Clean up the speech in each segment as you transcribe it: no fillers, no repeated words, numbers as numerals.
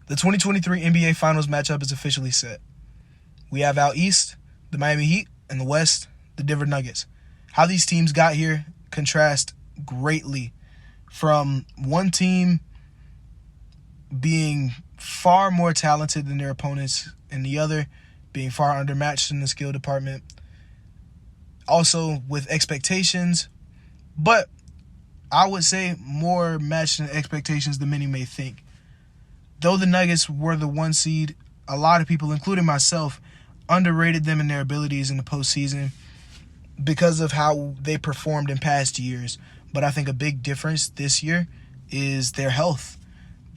The 2023 NBA Finals matchup is officially set. We have out east the Miami Heat and the west the Denver Nuggets. How these teams got here contrast greatly from one team being far more talented than their opponents and the other being far undermatched in the skill department. Also with expectations, but I would say more matched in expectations than many may think. Though the Nuggets were the 1 seed, a lot of people, including myself, underrated them in their abilities in the postseason because of how they performed in past years. But I think a big difference this year is their health.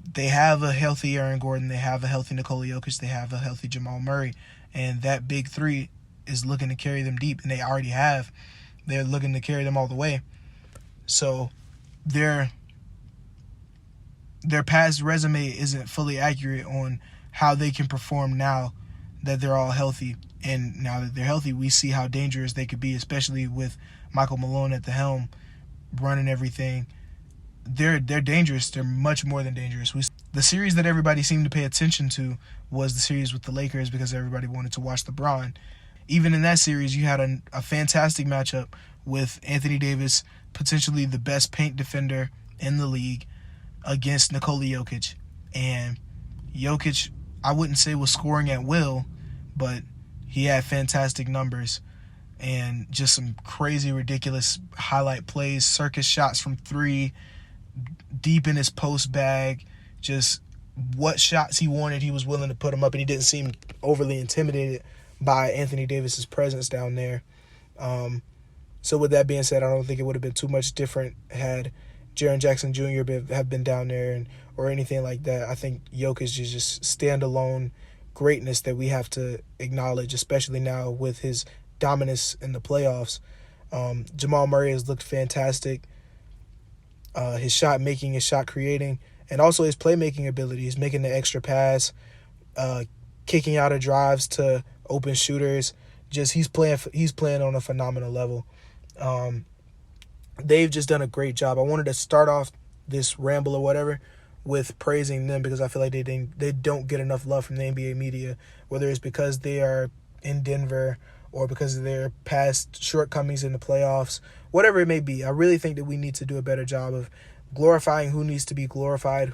They have a healthy Aaron Gordon. They have a healthy Nikola Jokic. They have a healthy Jamal Murray. And that big three is looking to carry them deep, and they already have. They're looking to carry them all the way. So their past resume isn't fully accurate on how they can perform now that they're all healthy. And now that they're healthy, we see how dangerous they could be, especially with Michael Malone at the helm running everything. They're dangerous. They're much more than dangerous. The series that everybody seemed to pay attention to was the series with the Lakers because everybody wanted to watch LeBron. Even in that series, you had a fantastic matchup with Anthony Davis, potentially the best paint defender in the league, against Nikola Jokic. And Jokic, I wouldn't say was scoring at will, but he had fantastic numbers and just some crazy, ridiculous highlight plays, circus shots from 3, deep in his post bag. Just what shots he wanted, he was willing to put them up, and he didn't seem overly intimidated by Anthony Davis's presence down there. So with that being said, I don't think it would have been too much different had Jaren Jackson Jr. have been down there or anything like that. I think Jokic is just standalone greatness that we have to acknowledge, especially now with his dominance in the playoffs. Jamal Murray has looked fantastic. His shot making, his shot creating, and also his playmaking abilities, making the extra pass, kicking out of drives to open shooters. Just he's playing on a phenomenal level. They've just done a great job. I wanted to start off this ramble or whatever with praising them because I feel like they don't get enough love from the NBA media, whether it's because they are in Denver or because of their past shortcomings in the playoffs, whatever it may be. I really think that we need to do a better job of glorifying who needs to be glorified,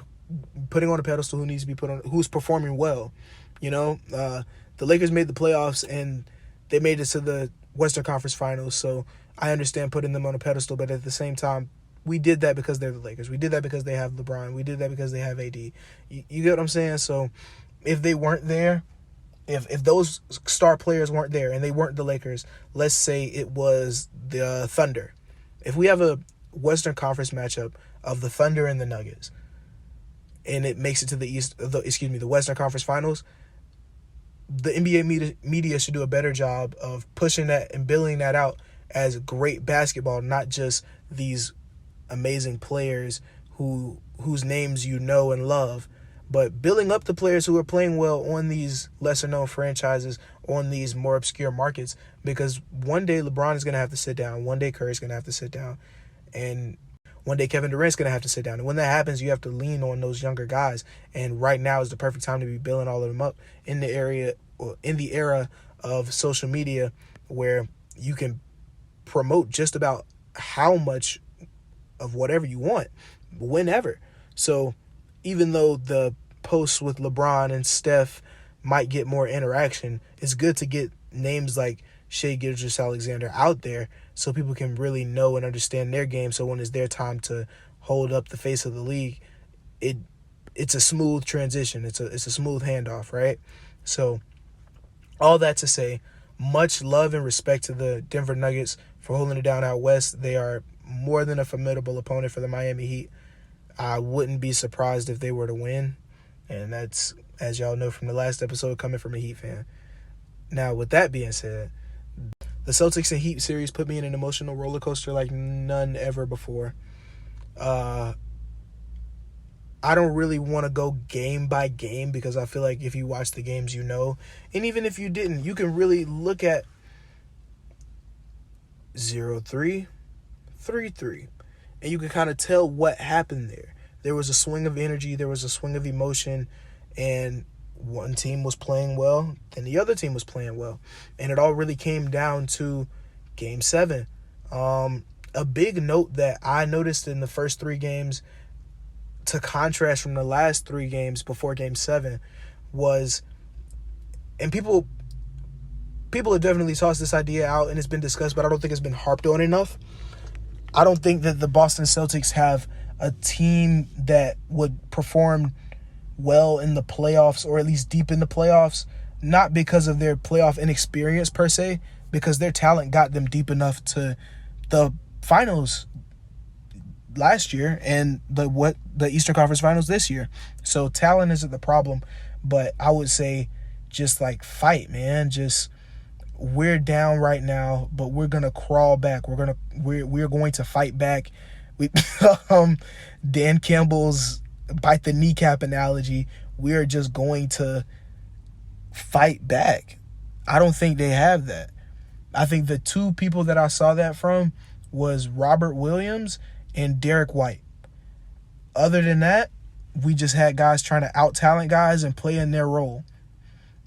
putting on a pedestal who needs to be put on, who's performing well. You know, the Lakers made the playoffs and they made it to the Western Conference Finals, so I understand putting them on a pedestal, but at the same time, we did that because they're the Lakers. We did that because they have LeBron. We did that because they have AD. You get what I'm saying? So if they weren't there, if those star players weren't there and they weren't the Lakers, let's say it was the Thunder. If we have a Western Conference matchup of the Thunder and the Nuggets, and it makes it to the Western Conference Finals, the NBA media should do a better job of pushing that and billing that out as great basketball, not just these amazing players whose names you know and love, but building up the players who are playing well on these lesser-known franchises, on these more obscure markets, because one day LeBron is going to have to sit down, one day Curry's going to have to sit down, and one day Kevin Durant's going to have to sit down. And when that happens, you have to lean on those younger guys, and right now is the perfect time to be building all of them up in the era of social media where you can promote just about how much of whatever you want, whenever. So even though the posts with LeBron and Steph might get more interaction, it's good to get names like Shai Gilgeous-Alexander out there so people can really know and understand their game, so when it's their time to hold up the face of the league, it's a smooth transition. It's a smooth handoff, right? So all that to say, much love and respect to the Denver Nuggets for holding it down out west. They are more than a formidable opponent for the Miami Heat. I wouldn't be surprised if they were to win, and that's, as y'all know from the last episode, coming from a Heat fan. Now, with that being said, the Celtics and Heat series put me in an emotional roller coaster like none ever before. I don't really want to go game by game because I feel like if you watch the games, you know. And even if you didn't, you can really look at 0-3, 3-3. And you can kind of tell what happened there. There was a swing of energy. There was a swing of emotion. and one team was playing well, then the other team was playing well. And it all really came down to Game 7. A big note that I noticed in the first 3 games, to contrast from the last 3 games before Game 7, was, and people have definitely tossed this idea out and it's been discussed, but I don't think it's been harped on enough. I don't think that the Boston Celtics have a team that would perform well in the playoffs, or at least deep in the playoffs, not because of their playoff inexperience per se, because their talent got them deep enough to the finals last year and the Eastern Conference Finals this year. So talent isn't the problem, but I would say just like fight, man. Just, we're down right now, but we're gonna crawl back. We're going to fight back. We Dan Campbell's bite the kneecap analogy. We are just going to fight back. I don't think they have that. I think the 2 people that I saw that from was Robert Williams and Derek White. Other than that, we just had guys trying to out-talent guys and play in their role.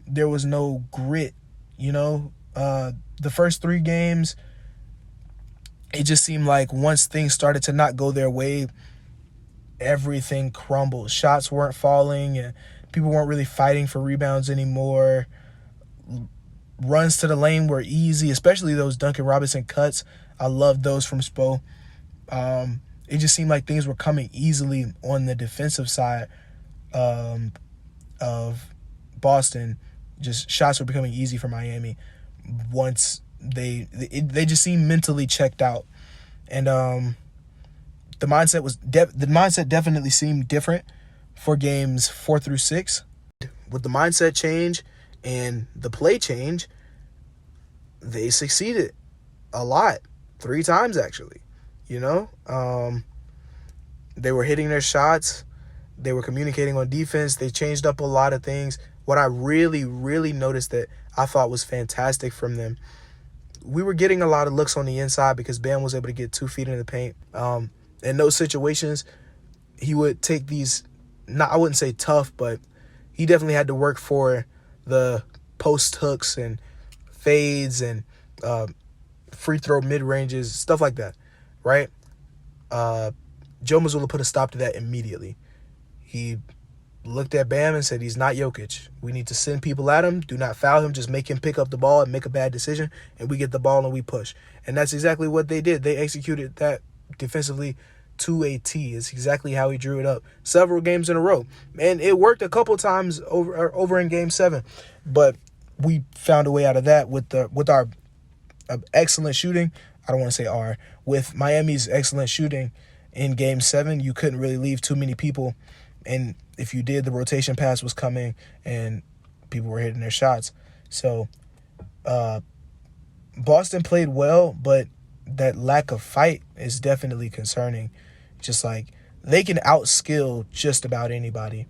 There was no grit, you know. The first 3 games, it just seemed like once things started to not go their way, everything crumbled. Shots weren't falling, and people weren't really fighting for rebounds anymore. Runs to the lane were easy, especially those Duncan Robinson cuts. I loved those from Spo. It just seemed like things were coming easily on the defensive side of Boston. Just shots were becoming easy for Miami once they just seemed mentally checked out. And the mindset definitely seemed different for games 4 through 6. With the mindset change and the play change, they succeeded a lot, 3 times actually. You know, they were hitting their shots. They were communicating on defense. They changed up a lot of things. What I really, really noticed that I thought was fantastic from them, we were getting a lot of looks on the inside because Bam was able to get 2 feet in the paint. In those situations, he would take these, I wouldn't say tough, but he definitely had to work for the post hooks and fades and free throw mid-ranges, stuff like that, right? Joe Mazzulla put a stop to that immediately. He looked at Bam and said, he's not Jokic. We need to send people at him. Do not foul him. Just make him pick up the ball and make a bad decision, and we get the ball and we push. And that's exactly what they did. They executed that defensively to a T. It's exactly how he drew it up several games in a row. And it worked a couple times over in Game 7. But we found a way out of that with our excellent shooting. I don't want to say our. With Miami's excellent shooting in Game 7, you couldn't really leave too many people. And if you did, the rotation pass was coming and people were hitting their shots. So Boston played well, but that lack of fight is definitely concerning. Just like they can outskill just about anybody.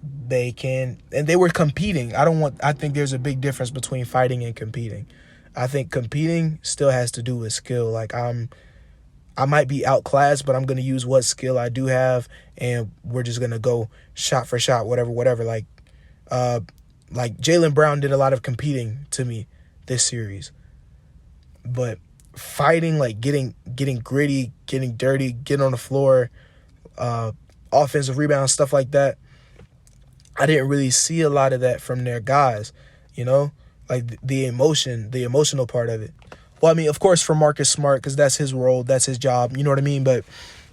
They can, and they were competing. I think there's a big difference between fighting and competing. I think competing still has to do with skill. Like I might be outclassed, but I'm going to use what skill I do have, and we're just going to go shot for shot, whatever. Like Jaylen Brown did a lot of competing to me this series. But fighting, like getting gritty, getting dirty, getting on the floor, offensive rebounds, stuff like that, I didn't really see a lot of that from their guys, you know? Like the emotional part of it. Well, I mean, of course, for Marcus Smart, because that's his role, that's his job, you know what I mean? But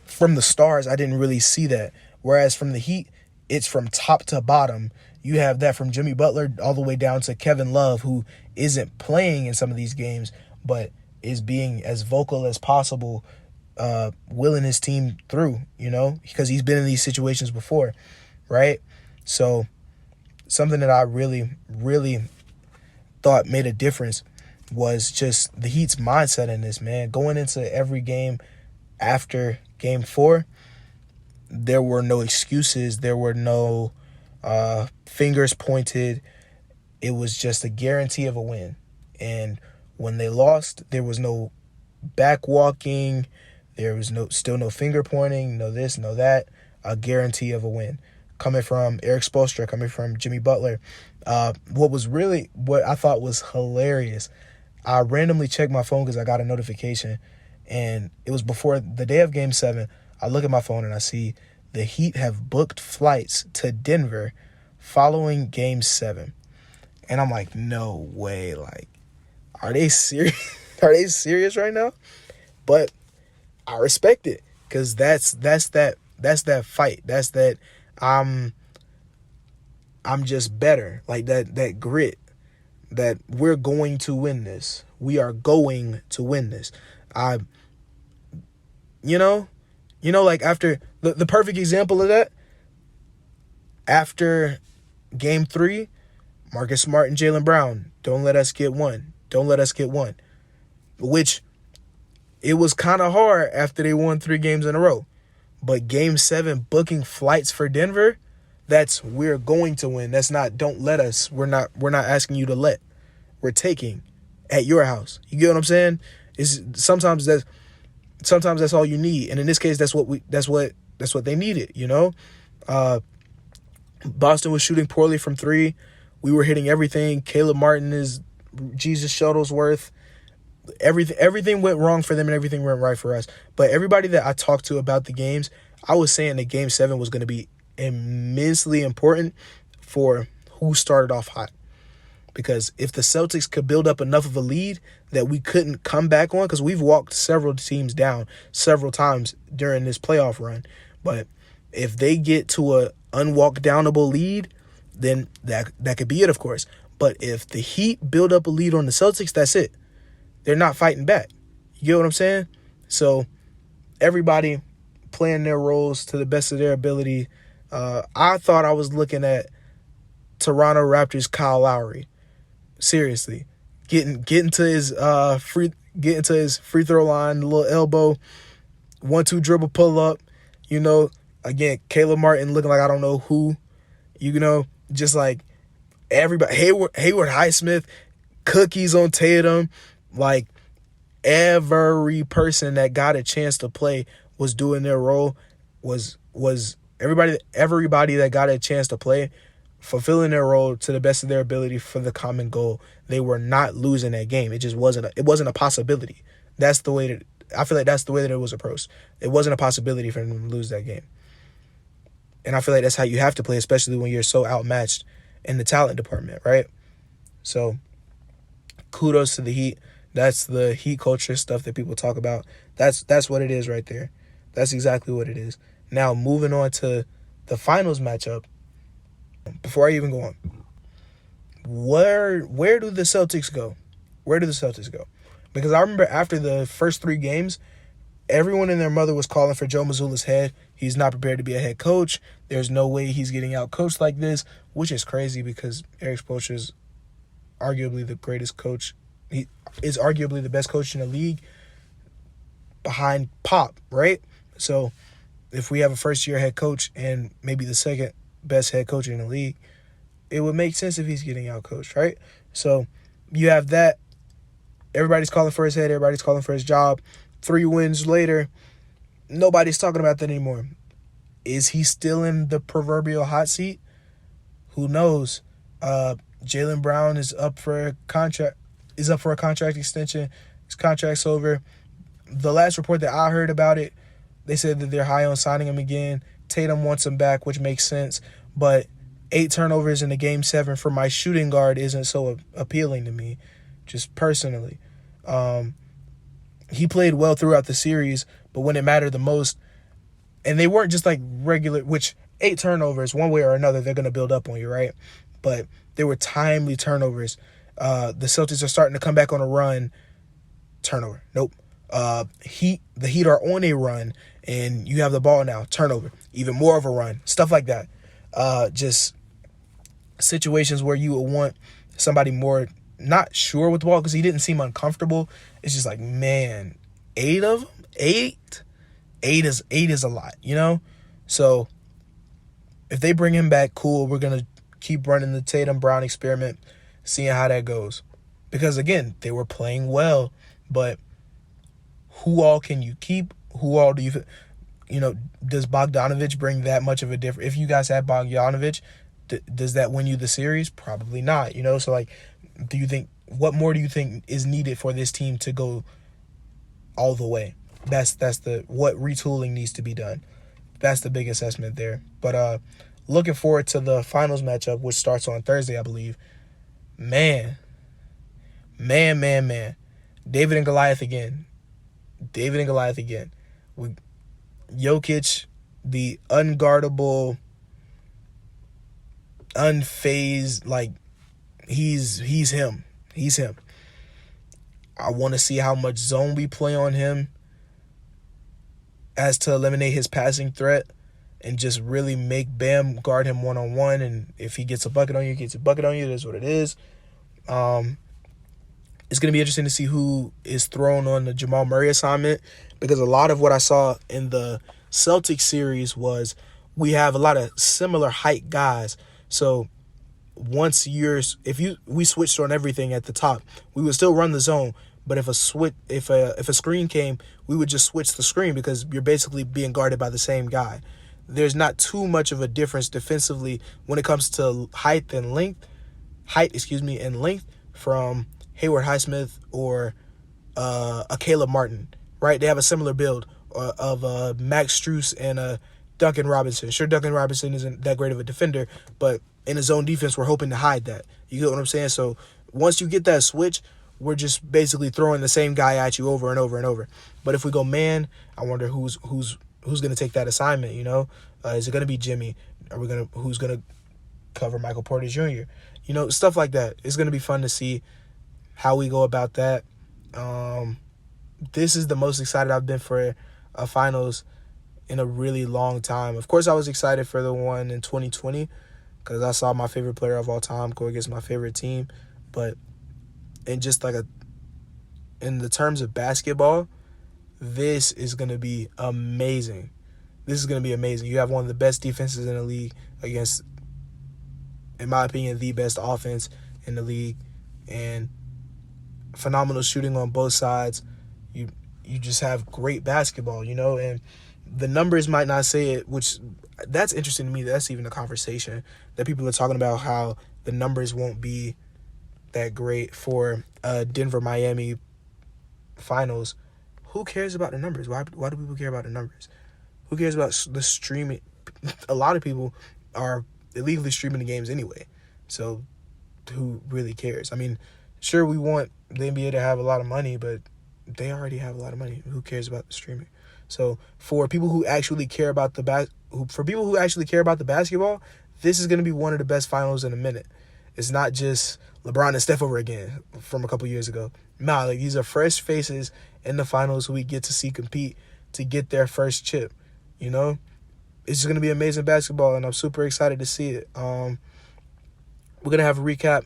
from the Stars, I didn't really see that. Whereas from the Heat, it's from top to bottom. You have that from Jimmy Butler all the way down to Kevin Love, who isn't playing in some of these games, but is being as vocal as possible, willing his team through, you know, because he's been in these situations before, right? So something that I really, really thought made a difference was just the Heat's mindset in this, man. Going into every game after Game 4, there were no excuses. There were no fingers pointed. It was just a guarantee of a win. And when they lost, there was no back walking. There was still no finger pointing, no this, no that. A guarantee of a win. coming from Eric Spoelstra, coming from Jimmy Butler. What I thought was hilarious, I randomly checked my phone because I got a notification, and it was before the day of Game 7. I look at my phone and I see the Heat have booked flights to Denver following Game 7. And I'm like, no way. Like, are they serious? Are they serious right now? But I respect it because that's that fight. That's that I'm just better. Like that grit that we're going to win this. We are going to win this. Like after the perfect example of that, after Game 3, Marcus Smart and Jaylen Brown, don't let us get one. Don't let us get one. Which, it was kind of hard after they won 3 games in a row. But Game 7, booking flights for Denver, that's we're going to win. That's not don't let us. We're not asking you to let. We're taking at your house. You get what I'm saying? Sometimes that's all you need. And in this case, that's what they needed, you know? Boston was shooting poorly from 3. We were hitting everything. Caleb Martin is Jesus Shuttlesworth. Everything went wrong for them and everything went right for us. But everybody that I talked to about the games, I was saying that Game 7 was going to be immensely important for who started off hot. Because if the Celtics could build up enough of a lead that we couldn't come back on, because we've walked several teams down several times during this playoff run. But if they get to a unwalk downable lead, then that could be it, of course. But if the Heat build up a lead on the Celtics, that's it. They're not fighting back. You get what I'm saying? So everybody playing their roles to the best of their ability. I thought I was looking at Toronto Raptors Kyle Lowry. Seriously, getting to his free throw line, little elbow, 1-2 dribble pull up. Again, Caleb Martin looking like I don't know who. Just like everybody. Hayward Highsmith, cookies on Tatum. Like every person that got a chance to play was doing their role. Was everybody that got a chance to play fulfilling their role to the best of their ability for the common goal. They were not losing that game. It just wasn't a possibility. That's the way that I feel like that's the way that it was approached. It wasn't a possibility for them to lose that game. And I feel like that's how you have to play, especially when you're so outmatched in the talent department, right? So kudos to the Heat. That's the Heat culture stuff that people talk about. That's what it is right there. That's exactly what it is. Now, moving on to the finals matchup. Before I even go on, where do the Celtics go? Where do the Celtics go? Because I remember after the first 3 games, everyone and their mother was calling for Joe Mazzulla's head. He's not prepared to be a head coach. There's no way he's getting out coached like this, which is crazy because Eric Spoelstra is arguably the greatest coach. He is arguably the best coach in the league behind Pop, right? So if we have a first-year head coach and maybe the second best head coach in the league, it would make sense if he's getting out coached, right? So you have that. Everybody's calling for his head. Everybody's calling for his job. 3 wins later, nobody's talking about that anymore. Is he still in the proverbial hot seat? Who knows? Jaylen Brown is up for a contract extension. His contract's over. The last report that I heard about it, they said that they're high on signing him again. Tatum wants him back, which makes sense. But 8 turnovers in the Game 7 for my shooting guard isn't so appealing to me, just personally. He played well throughout the series, but when it mattered the most, and they weren't just like regular, which 8 turnovers, one way or another, they're going to build up on you, right? But they were timely turnovers. The Celtics are starting to come back on a run. Turnover. Nope. The Heat are on a run, and you have the ball now. Turnover. Even more of a run. Stuff like that. Just situations where you would want somebody more not sure with the ball because he didn't seem uncomfortable. It's just like, man, 8 of them? 8? 8 is a lot, So if they bring him back, cool. We're going to keep running the Tatum Brown experiment, seeing how that goes. Because, again, they were playing well, but who all can you keep? Who all do you does Bogdanovich bring that much of a difference? If you guys had Bogdanovich, does that win you the series? Probably not. So like, what more do you think is needed for this team to go all the way? That's what retooling needs to be done. That's the big assessment there. But looking forward to the finals matchup, which starts on Thursday, I believe. Man. David and Goliath again. Jokic, the unguardable, unfazed, like he's him. I want to see how much zone we play on him as to eliminate his passing threat and just really make Bam guard him one-on-one. And if he gets a bucket on you, It is what it is. It's going to be interesting to see who is thrown on the Jamal Murray assignment, because a lot of what I saw in the Celtics series was we have a lot of similar height guys. So we switched on everything at the top, we would still run the zone. But if a screen came, we would just switch the screen because you're basically being guarded by the same guy. There's not too much of a difference defensively when it comes to height and length from Hayward Highsmith or a Caleb Martin, right? They have a similar build of Max Strus and Duncan Robinson. Sure, Duncan Robinson isn't that great of a defender, but in a zone defense, we're hoping to hide that. You get what I'm saying? So once you get that switch, we're just basically throwing the same guy at you over and over and over. But if we go man, I wonder who's going to take that assignment. Is it going to be Jimmy? Who's going to cover Michael Porter Jr.? Stuff like that. It's going to be fun to see how we go about that. This is the most excited I've been for a finals in a really long time. Of course, I was excited for the one in 2020 because I saw my favorite player of all time go against my favorite team. But in the terms of basketball, this is going to be amazing. You have one of the best defenses in the league against, in my opinion, the best offense in the league, and phenomenal shooting on both sides. You just have great basketball, and the numbers might not say it, which that's interesting to me. That's even a conversation that people are talking about, how the numbers won't be that great for Denver-Miami finals. Who cares about the numbers? Why do people care about the numbers? Who cares about the streaming? A lot of people are illegally streaming the games anyway. So who really cares? I mean, sure, we want the NBA to have a lot of money, but they already have a lot of money. Who cares about the streaming? So for people who actually care about the basketball, this is going to be one of the best finals in a minute. It's not just LeBron and Steph over again from a couple years ago. Nah, like these are fresh faces in the finals who we get to see compete to get their first chip. It's just going to be amazing basketball, and I'm super excited to see it. We're going to have a recap.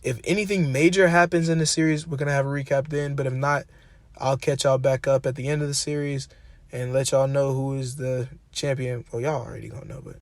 If anything major happens in the series, we're going to have a recap then. But if not, I'll catch y'all back up at the end of the series and let y'all know who is the champion. Well, y'all already going to know, but